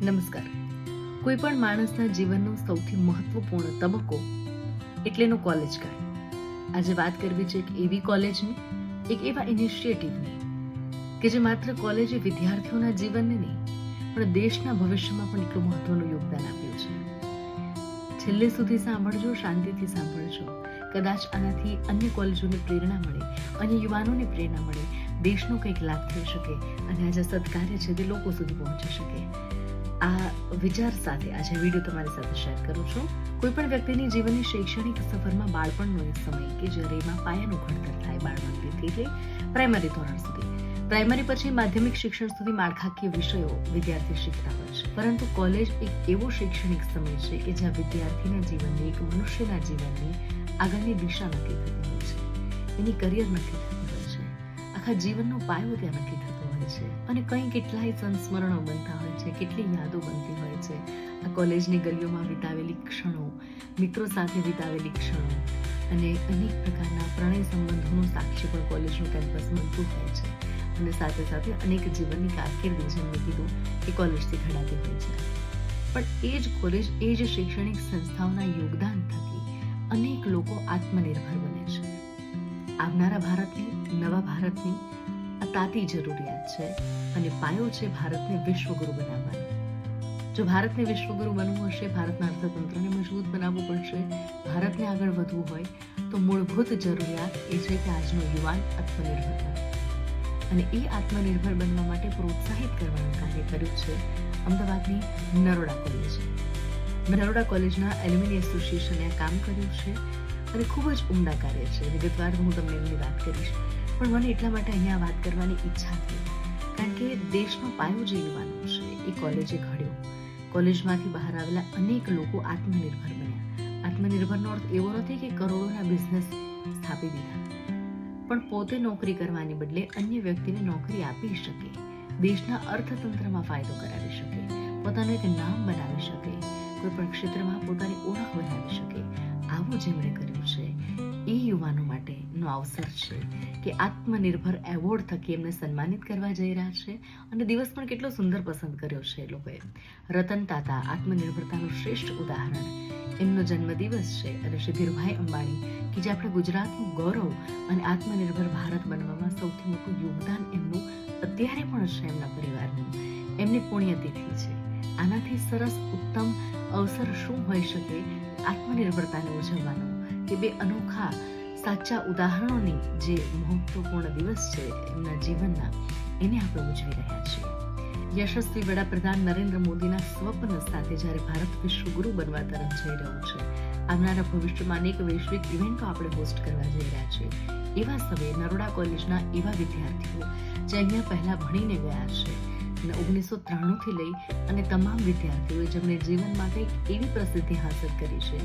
નમસ્કાર. કોઈ પણ માણસના જીવનનો સૌથી મહત્વપૂર્ણ તબક્કો એટલે એનો કોલેજ કાળ. આજે વાત કરવી છે એક એવી કોલેજની, એક એવા ઇનિશિયેટિવની કે જે માત્ર કોલેજે વિદ્યાર્થીઓના જીવનને નહીં પણ દેશના ભવિષ્યમાં પણ એટલું મહત્વનું યોગદાન આપ્યું છે. છેલ્લે સુધી સાંભળજો, શાંતિથી સાંભળજો. કદાચ આનાથી અન્ય કોલેજોને પ્રેરણા મળે, અન્ય યુવાનોને પ્રેરણા મળે, દેશનો કંઈક લાભ થઈ શકે અને આજે સત્કાર્ય છે તે લોકો સુધી પહોંચી શકે. આ વિચાર સાથે આજે વિડીયો તમારી સાથે શેર કરું છું. કોઈ પણ વ્યક્તિની જીવનની શૈક્ષણિક સફરમાં બાળપણનો એક સમય કે જ્યારે એમાં પાયાનું ઘડતર થાય, બાળપણથી લઈ પ્રાઇમરી ધોરણ સુધી, પ્રાઇમરી પછી માધ્યમિક શિક્ષણ સુધી માળખાકીય વિષયો વિદ્યાર્થી શીખતા હોય છે. પરંતુ કોલેજ એક એવો શૈક્ષણિક સમય છે કે જ્યાં વિદ્યાર્થીના જીવનની, એક મનુષ્યના જીવનની આગળની દિશા નક્કી થતી હોય છે, એની કરિયર નક્કી થતી હોય છે, આખા જીવનનો પાયો ત્યાં નક્કી થતો હોય છે અને કંઈ કેટલાય સંસ્મરણો બનતા હોય છે, કેટલી યાદો બનતી હોય છે. આ કોલેજની ગલીઓમાં વિતાવેલી ક્ષણો, મિત્રો સાથે વિતાવેલી ક્ષણો અને અનેક પ્રકારના પ્રણય સંબંધોનું સાક્ષી પણ કોલેજનું કેમ્પસ બનતું હોય છે અને સાથે સાથે અનેક જીવનની કારકિર્દી, જેમ મેં કીધું, એ કોલેજથી ઘડાતી હોય છે. પણ એ જ કોલેજ, એ જ શૈક્ષણિક સંસ્થાઓના યોગદાન થકી અનેક લોકો આત્મનિર્ભર બને છે. આવનારા ભારતની, નવા ભારતની આ તાતી જરૂરિયાત છે અને પાયો છે ભારતને વિશ્વગુરુ બનાવવાનો. જો ભારતને વિશ્વગુરુ બનવું હશે, ભારતના અર્થતંત્રને મજબૂત બનાવવું પડશે, ભારતને આગળ વધવું હોય તો મૂળભૂત જરૂરિયાત એ છે કે આજનો યુવાન આત્મનિર્ભર બને. અને એ આત્મનિર્ભર બનવા માટે પ્રોત્સાહિત કરવાનું કાર્ય કર્યું છે અમદાવાદની નરોડા કોલેજે. નરોડા કોલેજના એલ્યુમિની એસોસિએશને આ કામ કર્યું છે અને ખૂબ જ ઉમદા કાર્ય છે. વિગતવાર હું તમને એમની વાત કરીશ, પણ મને એટલા માટે અહીંયા વાત કરવાની ઈચ્છા થઈ કારણ કે દેશનો પાયો જે યુવાનો છે એ કોલેજે ઘડ્યો. કોલેજમાંથી બહાર આવેલા અનેક લોકો આત્મનિર્ભર બન્યા. આત્મનિર્ભરનો અર્થ એવો નથી કે કરોડોના બિઝનેસ સ્થાપી દીધા, પણ પોતે નોકરી કરવાની બદલે અન્ય વ્યક્તિને નોકરી આપી શકે, દેશના અર્થતંત્રમાં ફાયદો કરાવી શકે, પોતાનું એક નામ બનાવી શકે, કોઈ પણ ક્ષેત્રમાં પોતાની ઓળખ બનાવી શકે. આવું જેમણે કર્યું છે એ યુવાનો માટેનો અવસર છે કે આત્મનિર્ભર એવોર્ડ થકી એમને સન્માનિત કરવા જઈ રહ્યા છે. અને દિવસ પણ કેટલો સુંદર પસંદ કર્યો છે એ લોકોએ. રતન તાતા આત્મનિર્ભરતાનું શ્રેષ્ઠ ઉદાહરણ. એમનો જન્મદિવસ છે અને શ્રી ધીરુભાઈ અંબાણી કે જે આપણા ગુજરાતનું ગૌરવ અને આત્મનિર્ભર ભારત બનવામાં સૌથી મોટું યોગદાન એમનું અત્યારે પણ છે, એમના પરિવારનું. એમની પુણ્યતિથિ છે. આનાથી સરસ ઉત્તમ અવસર શું હોઈ શકે આત્મનિર્ભરતાને ઉજવવાનો કે બે અનોખા સાચા ઉદાહરણોની જે મહત્વપૂર્ણ દિવસ છે એમના જીવનના, એને આપણે ઉજવી રહ્યા છીએ. યશસ્વી વડાપ્રધાન નરેન્દ્ર મોદીના સ્વપ્ન સાથે જ્યારે ભારત વિશ્વગુરુ બનવા તરફ જઈ રહ્યું છે, આવનારા ભવિષ્યમાં અનેક વૈશ્વિક ઇવેન્ટો આપણે હોસ્ટ કરવા જઈ રહ્યા છીએ, એવા સમયે નરોડા કોલેજના એવા વિદ્યાર્થીઓ જે અહીંયા પહેલા ભણીને ગયા છે અને 1993 લઈ અને તમામ વિદ્યાર્થીઓએ જેમણે જીવનમાં કંઈક એવી પ્રસિદ્ધિ હાંસલ કરી છે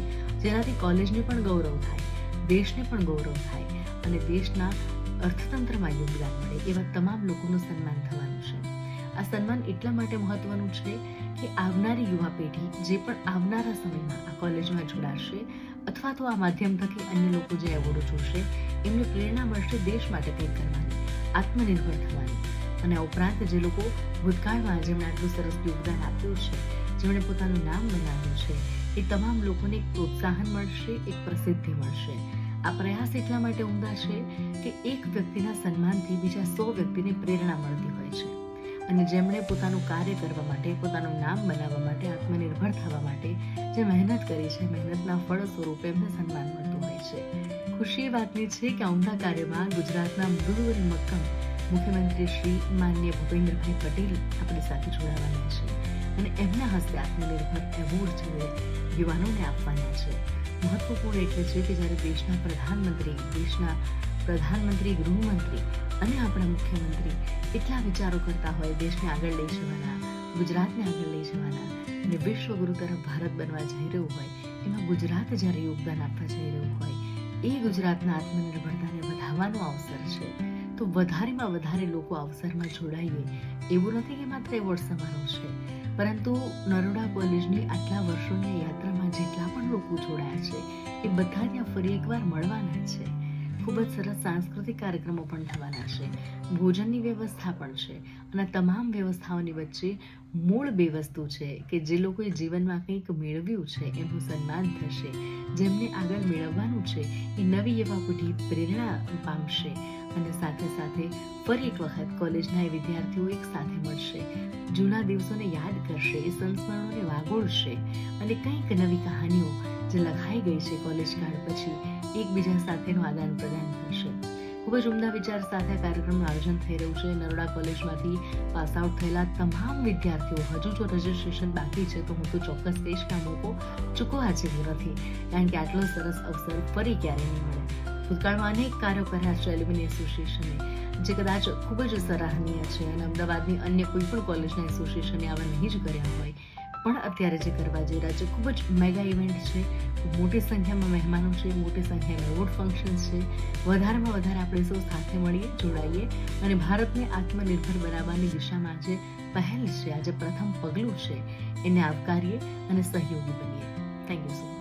જેનાથી કોલેજને પણ ગૌરવ થાય, દેશને પણ ગૌરવ થાય અને દેશના અર્થતંત્રમાં યોગદાન મળે, એવા તમામ લોકોનું સન્માન થવાનું છે. આ સન્માન એટલા માટે મહત્વનું છે કે આવનારી યુવા પેઢી જે પણ આવનારા સમયમાં આ કોલેજમાં જોડાશે અથવા તો આ માધ્યમ થકી અન્ય લોકો જે એવોર્ડો જોશે, એમને પ્રેરણા મળશે દેશ માટે કંઈક કરવાની, આત્મનિર્ભર થવાની. અને આ ઉપરાંત જે લોકો ભૂતકાળમાં જેમણે આટલું સરસ યોગદાન આપ્યું છે, જેમણે પોતાનું નામ બનાવ્યું છે, એ તમામ લોકોને એક પ્રોત્સાહન મળશે, એક પ્રસિદ્ધિ મળશે. આ પ્રયાસ એટલા માટે ઉમદા છે કે એક વ્યક્તિના સન્માનથી બીજા 100 વ્યક્તિને પ્રેરણા મળતી હોય છે અને જેમણે પોતાનું કાર્ય કરવા માટે, પોતાનું નામ બનાવવા માટે, આત્મનિર્ભર થવા માટે જે મહેનત કરી છે, મહેનતના ફળ સ્વરૂપે એમને સન્માન મળતું હોય છે. ખુશી એ વાતની છે કે આ ઉમદા કાર્યમાં ગુજરાતના મૃદુ અને મક્કમ મુખ્યમંત્રી શ્રી માનનીય ભૂપેન્દ્રભાઈ પટેલ આપણી સાથે જોડાવાના છે અને એમના હસ્તે આત્મનિર્ભર એવોર્ડ જે યુવાનોને આપવાના છે. મહત્વપૂર્ણ એટલે છે કે જ્યારે દેશના પ્રધાનમંત્રી, ગૃહમંત્રી અને આપણા મુખ્યમંત્રી એટલા વિચારો કરતા હોય, દેશને આગળ લઈ જવાના, ગુજરાતને આગળ લઈ જવાના અને વિશ્વગુરુ તરફ ભારત બનવા જઈ રહ્યું હોય, એમાં ગુજરાત જ્યારે યોગદાન આપવા જઈ રહ્યું હોય, એ ગુજરાતના આત્મનિર્ભરતાને વધારવાનો અવસર છે. તો વધારેમાં વધારે લોકો અવસરમાં જોડાઈએ. એવું નથી કે માત્ર એવોર્ડ સમારોહ છે, પરંતુ નરોડા કોલેજની આટલા વર્ષોની યાત્રામાં જેટલા પણ લોકો જોડાયા છે એ બધા ત્યાં ફરી એકવાર મળવાના છે. ખૂબ જ સરસ સાંસ્કૃતિક કાર્યક્રમો પણ થવાના છે, ભોજનની વ્યવસ્થા પણ છે અને તમામ વ્યવસ્થાઓની વચ્ચે મૂળ બે વસ્તુ છે કે જે લોકોએ જીવનમાં કંઈક મેળવ્યું છે એમનું સન્માન થશે, જેમને આગળ મેળવવાનું છે એ નવી યુવા પેઢી પ્રેરણા પામશે અને સાથે સાથે ફરી એક વખત કોલેજના એ વિદ્યાર્થીઓ એક સાથે મળશે, જૂના દિવસોને યાદ કરશે, એ સંસ્મરણોને વાગોળશે અને કંઈક નવી કહાનીઓ જે લખાઈ ગઈ છે કોલેજ કાળ પછી એકબીજા સાથેનું આદાન પ્રદાન થશે. ખૂબ જ ઉમદા વિચાર સાથે આ કાર્યક્રમનું આયોજન થઈ રહ્યું છે. નરોડા કોલેજમાંથી પાસ આઉટ થયેલા તમામ વિદ્યાર્થીઓ, હજુ જો રજીસ્ટ્રેશન બાકી છે તો હું તો ચોક્કસ કહીશ કે આ મોકો ચૂકવા જેવો નથી, કારણ કે આટલો સરસ અવસર ફરી ક્યારે નહીં મળે. ભૂતકાળમાં અનેક કાર્યો કર્યા છે એલ્યુમિની એસોસિએશને, જે કદાચ ખૂબ જ સરાહનીય છે અને અમદાવાદની અન્ય કોઈ પણ કોલેજના એસોસિએશને આવા નહીં જ કર્યા હોય, પણ અત્યારે જે કરવા જઈ રહ્યા છે ખૂબ જ મેગા ઇવેન્ટ છે, મોટી સંખ્યામાં મહેમાનો છે, મોટી સંખ્યામાં એવોર્ડ ફંક્શન્સ છે. વધારેમાં વધારે આપણે સૌ સાથે મળીએ, જોડાઈએ અને ભારતને આત્મનિર્ભર બનાવવાની દિશામાં જે પહેલ છે, આજે પ્રથમ પગલું છે, એને આવકારીએ અને સહયોગી બનીએ. Thank you so much.